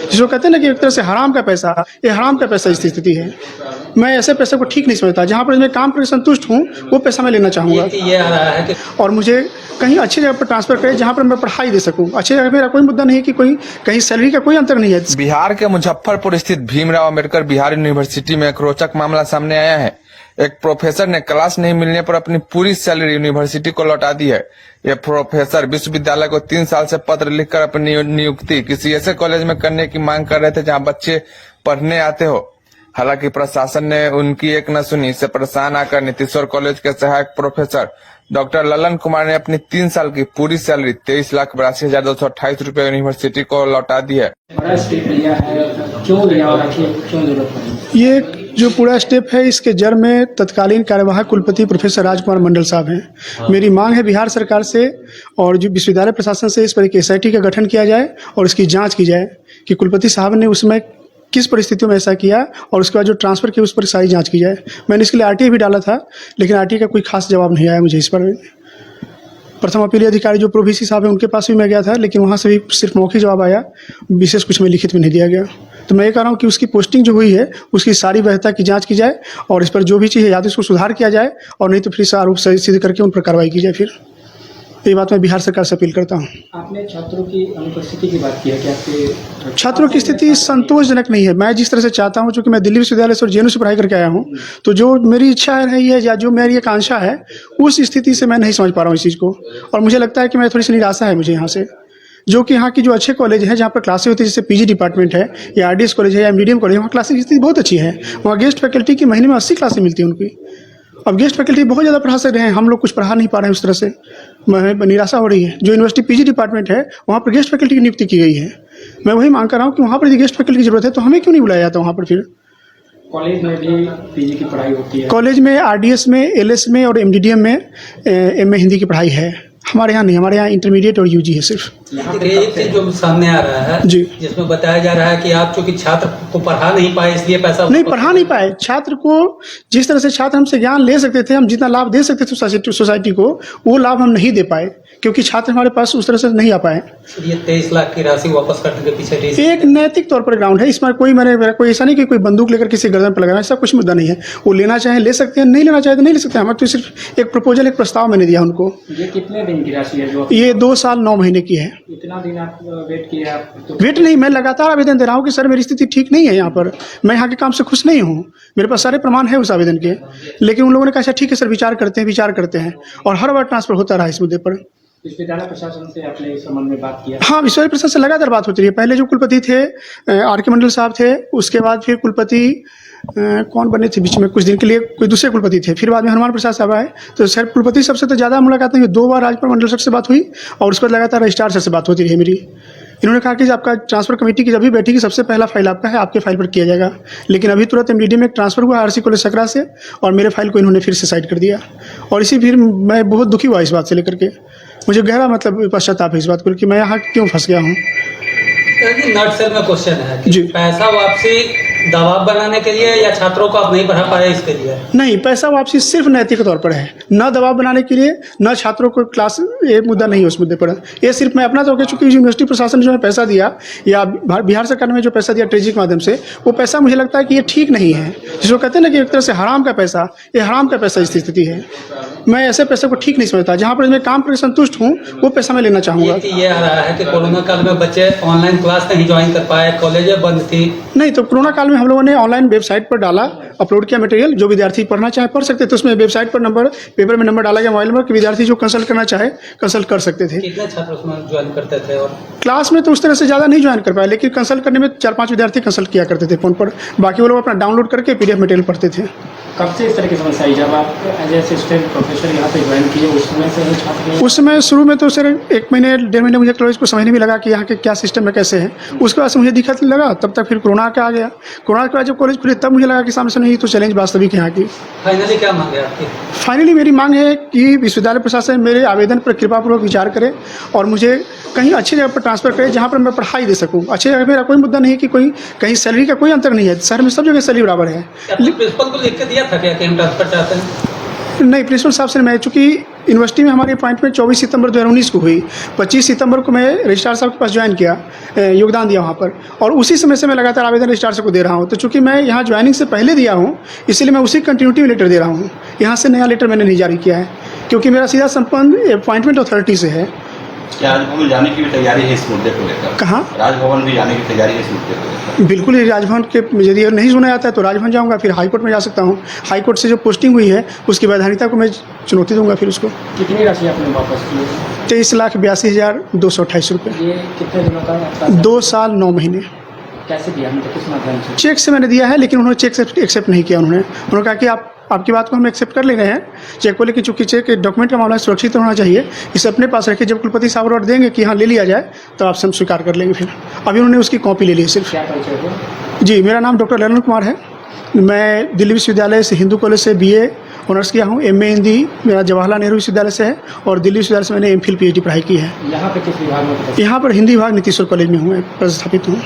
जिसको कहते हैं ना कि एक तरह से हराम का पैसा, ये हराम का पैसा स्थिति है। मैं ऐसे पैसे को ठीक नहीं समझता। जहाँ पर मैं काम करके संतुष्ट हूँ वो पैसा मैं लेना चाहूँगा। ये आ रहा है कि और मुझे कहीं अच्छी जगह पर ट्रांसफर करें जहाँ पर मैं पढ़ाई दे सकूँ। अच्छी जगह मेरा कोई मुद्दा नहीं है कि कोई कहीं सैलरी का कोई अंतर नहीं है। बिहार के मुजफ्फरपुर स्थित भीमराव अंबेडकर बिहार यूनिवर्सिटी में एक रोचक मामला सामने आया है। एक प्रोफेसर ने क्लास नहीं मिलने पर अपनी पूरी सैलरी यूनिवर्सिटी को लौटा दी है। यह प्रोफेसर विश्वविद्यालय को 3 साल से पत्र लिखकर अपनी नियुक्ति किसी ऐसे कॉलेज में करने की मांग कर रहे थे जहां बच्चे पढ़ने आते हो। हालांकि प्रशासन ने उनकी एक न सुनी। इससे परेशान आकर नीतीश्वर कॉलेज के सहायक प्रोफेसर डॉक्टर ललन कुमार ने अपनी 3 साल की पूरी सैलरी 23,82,228 रुपए यूनिवर्सिटी को लौटा दी है। ये जो पूरा स्टेप है इसके जड़ में तत्कालीन कार्यवाहक कुलपति प्रोफेसर राजकुमार मंडल साहब हैं। मेरी मांग है बिहार सरकार से और जो विश्वविद्यालय प्रशासन से इस पर एक SIT का गठन किया जाए और इसकी जांच की जाए कि कुलपति साहब ने उसमें किस परिस्थितियों में ऐसा किया और उसके बाद जो ट्रांसफ़र किया उस पर सारी जांच की जाए। मैंने इसके लिए RTA भी डाला था लेकिन RTA का कोई खास जवाब नहीं आया मुझे इस पर। प्रथम अपीली अधिकारी जो प्रो VC साहब है उनके पास भी मैं गया था लेकिन वहाँ से भी सिर्फ मौखिक जवाब आया, विशेष कुछ में लिखित में नहीं दिया गया। तो मैं ये कह रहा हूँ कि उसकी पोस्टिंग जो हुई है उसकी सारी वैधता की जांच की जाए और इस पर जो भी चीज़ है या तो इसको सुधार किया जाए और नहीं तो फिर इस आरोप सिद्ध करके उन पर कार्रवाई की जाए। फिर ये बात मैं बिहार सरकार से अपील करता हूँ। आपने छात्रों की अनुपस्थिति की बात की है कि आपके छात्रों की स्थिति संतोषजनक नहीं है। मैं जिस तरह से चाहता हूँ, चूँकि मैं दिल्ली विश्वविद्यालय से और JNU से पढ़ाई करके आया हूँ, तो जो मेरी इच्छा रही है या जो मेरी आकांक्षा है उस स्थिति से मैं नहीं समझ पा रहा हूँ इस चीज़ को। और मुझे लगता है कि मैं थोड़ी सी निराशा है मुझे यहाँ से, जो कि यहाँ की जो अच्छे कॉलेज हैं जहाँ पर क्लासें होती है जैसे PG डिपार्टमेंट है या RDS कॉलेज है या मीडियम कॉलेज, वहाँ क्लासेस की स्थिति बहुत अच्छी है। वहाँ गेस्ट फैकल्टी की महीने में 80 क्लासें मिलती हैं उनकी। अब गेस्ट फैकल्टी बहुत ज़्यादा पढ़ा सकते हैं, हम लोग कुछ पढ़ा नहीं पा रहे हैं उस तरह से। मैं निराशा हो रही है। जो यूनिवर्सिटी PG डिपार्टमेंट है वहाँ पर गेस्ट फैकल्टी की नियुक्ति की गई है। मैं वही मांग कर रहा हूँ कि वहाँ पर यदि गेस्ट फैकल्टी की जरूरत है तो हमें क्यों नहीं बुलाया जाता वहाँ पर। फिर कॉलेज में भी PG की पढ़ाई होती है। कॉलेज में RDS में, LS में और MDDM में MA हिंदी की पढ़ाई है। हमारे यहाँ नहीं, हमारे यहाँ इंटरमीडिएट और UG है सिर्फ। एक चीज जो सामने आ रहा है जी, जिसमें बताया जा रहा है कि आप चूंकि छात्र को पढ़ा नहीं पाए इसलिए पैसा नहीं पढ़ा नहीं पाए। छात्र को जिस तरह से छात्र हमसे ज्ञान ले सकते थे, हम जितना लाभ दे सकते थे सोसाइटी को, वो लाभ हम नहीं दे पाए क्योंकि छात्र हमारे पास उस तरह से नहीं आ पाए। ये 23 लाख की राशि वापस करने के पीछे एक नैतिक तौर पर ग्राउंड है। इसमें कोई मेरा कोई ऐसा नहीं कि कोई बंदूक लेकर किसी गर्दन पर लगाना, ऐसा कुछ मुद्दा नहीं है। वो लेना चाहे ले सकते हैं, नहीं लेना चाहे तो नहीं ले सकते। हमारे तो सिर्फ एक प्रपोजल, एक प्रस्ताव मैंने दिया उनको। ये कितने दिन की राशि है जो ये 2 साल 9 महीने की है। इतना दिन आप वेट किए आप तो वेट नहीं, मैं लगातार आवेदन दे रहा हूँ कि सर मेरी स्थिति ठीक नहीं है यहाँ पर, मैं यहाँ के काम से खुश नहीं हूँ, मेरे पास सारे प्रमाण है उस आवेदन के। लेकिन उन लोगों ने कहा अच्छा ठीक है सर विचार करते हैं और हर बार ट्रांसफर होता रहा इस मुद्दे पर। विश्वविद्यालय प्रशासन से आपने इस संबंध में बात किया? हाँ, विश्वविद्यालय प्रशासन से लगातार बात होती रही है। पहले जो कुलपति थे RK मंडल साहब थे, उसके बाद फिर कुलपति कौन बने थे बीच में कुछ दिन के लिए, कोई दूसरे कुलपति थे, फिर बाद में हनुमान प्रसाद साहब आए। तो सर कुलपति सबसे तो ज़्यादा मुलाकात नहीं हुई, 2 बार राजकुमार मंडल सर से बात हुई और उसके बाद लगातार रजिस्ट्रार सर से बात होती रही मेरी। इन्होंने कहा कि आपका ट्रांसफर कमेटी की जब भी बैठेगी सबसे पहला फाइल आपका है, आपके फाइल पर किया जाएगा। लेकिन अभी तुरंत MDD में ट्रांसफर हुआ RC कॉलेज सकरा से और मेरे फाइल को इन्होंने फिर से साइड कर दिया। और इसी फिर मैं बहुत दुखी हुआ इस बात से लेकर के। मुझे गहरा पश्चाताप है इस बात को कि मैं यहाँ क्यों फंस गया हूँ। नटसेल में क्वेश्चन है कि जी, पैसा वापसी दबाव बनाने के लिए या छात्रों को आप नहीं पढ़ा पाए इसके लिए? नहीं, पैसा वापसी सिर्फ नैतिक तौर पर है, न दबाव बनाने के लिए, न छात्रों को क्लास, ये मुद्दा नहीं है उस मुद्दे पर। ये सिर्फ मैं अपना तो कह चूँकि यूनिवर्सिटी प्रशासन ने जो पैसा दिया या बिहार सरकार ने जो पैसा दिया ट्रेजरी के माध्यम से, वो पैसा मुझे लगता है कि ये ठीक नहीं है। जिसको कहते हैं ना कि एक तरह से हराम का पैसा, ये हराम का पैसा स्थिति है। मैं ऐसे पैसे को ठीक नहीं समझता। जहाँ पर मैं काम करके संतुष्ट हूँ वो पैसा मैं लेना चाहूँगा। ये आ रहा है कि कोरोना काल में बच्चे ऑनलाइन क्लास नहीं ज्वाइन कर पाए, कॉलेजें बंद थी। नहीं, तो कोरोना काल में हम लोगों ने ऑनलाइन वेबसाइट पर डाला, अपलोड किया मटेरियल, जो विद्यार्थी पढ़ना चाहे पढ़ सकते थे। उसमें वेबसाइट पर नंबर, पेपर में नंबर डाला गया, मोबाइल नंबर, कि विद्यार्थी जो कंसल्ट करना चाहे कंसल्ट कर सकते थे। कितने छात्र उसमें ज्वाइन करते थे? और क्लास में तो उस तरह से ज़्यादा नहीं ज्वाइन कर पाए, लेकिन कंसल्ट करने में 4-5 विद्यार्थी कंसल्ट किया करते थे फ़ोन पर। बाकी वो लोग अपना डाउनलोड करके PDF मटेरियल पढ़ते थे। कब से इस तरह की समस्या आई? जब आप एज ए असिस्टेंट प्रोफेसर यहाँ पे ज्वाइन किए उस समय से छात्र? उस समय शुरू में तो सर 1 महीने 1.5 महीने मुझे कॉलेज को समझने भी लगा कि यहाँ के क्या सिस्टम है, कैसे है। उसके बाद से मुझे दिक्कत लगा, तब तक फिर कोरोना का आ गया। कोरोना के बाद जब कॉलेज खुले तब मुझे लगा कि सामने से नहीं तो चैलेंज वास्तविक है यहाँ की। फाइनली क्या मांग है आपकी? फाइनली मेरी मांग है कि विश्वविद्यालय प्रशासन मेरे आवेदन पर कृपापूर्वक विचार करे और मुझे कहीं अच्छी जगह पर ट्रांसफ़र करे जहाँ पर मैं पढ़ाई दे सकूँ। अच्छी जगह मेरा कोई मुद्दा नहीं है कि कोई कहीं सैलरी का कोई अंतर नहीं है, शहर में सब जगह सैलरी बराबर है। प्रिंसिपल को लिख के दिया था क्या कि हम ट्रांसफर चाहते हैं? नहीं, प्रिंसिपल साहब से मैं, चूँकि यूनिवर्सिटी में हमारी अपॉइंटमेंट 24 सितंबर 2019 को हुई, 25 सितंबर को मैं रजिस्ट्रार साहब के पास ज्वाइन किया, योगदान दिया वहाँ पर, और उसी समय से मैं लगातार आवेदन रजिस्ट्रार साहब को दे रहा हूँ। तो चूँकि मैं यहाँ ज्वाइनिंग से पहले दिया हूँ, इसीलिए मैं उसी कंटिन्यूटी में लेटर दे रहा हूँ। यहाँ से नया लेटर मैंने नहीं जारी किया है, क्योंकि मेरा सीधा संबंध अपॉइंटमेंट अथॉरिटी से है। क्या राजभवन जाने की भी तैयारी है इस मुद्दे को लेकर? कहाँ? राजभवन भी जाने की तैयारी है इस मुद्दे को लेकर? बिल्कुल, ये राजभवन के यदि नहीं सुना जाता है तो राजभवन जाऊंगा, फिर हाईकोर्ट में जा सकता हूँ। हाईकोर्ट से जो पोस्टिंग हुई है उसकी वैधानिकता को मैं चुनौती दूंगा फिर उसको। कितनी राशि आपने वापस की? 23,82,228 रुपये। ये कितने दिनों का आपका 2 साल 9 महीने। कैसे दिया, मतलब किस माध्यम से? चेक से मैंने दिया है, लेकिन उन्होंने चेक से एक्सेप्ट नहीं किया। उन्होंने कहा कि आपकी बात को हम एक्सेप्ट कर ले रहे हैं चेक को, लेकिन चूंकि चेक डॉक्यूमेंट का मामला सुरक्षित होना चाहिए, इसे अपने पास रखिए। जब कुलपति साहब ऑर्डर देंगे कि हाँ ले लिया जाए तो आपसे हम स्वीकार कर लेंगे। फिर अभी उन्होंने उसकी कॉपी ले ली है सिर्फ। क्या परिचय हुआ? जी, मेरा नाम डॉक्टर ललन कुमार है। मैं दिल्ली विश्वविद्यालय से, हिंदू कॉलेज से BA ऑनर्स किया हूँ। MA हिंदी मेरा जवाहरलाल नेहरू विश्वविद्यालय से है, और दिल्ली विश्वविद्यालय से मैंने MPhil PhD पढ़ाई की है। यहाँ पे किस विभाग में? यहाँ पर हिंदी विभाग नीतीश्वर कॉलेज में हूँ, मैं प्रस्थापित हूँ।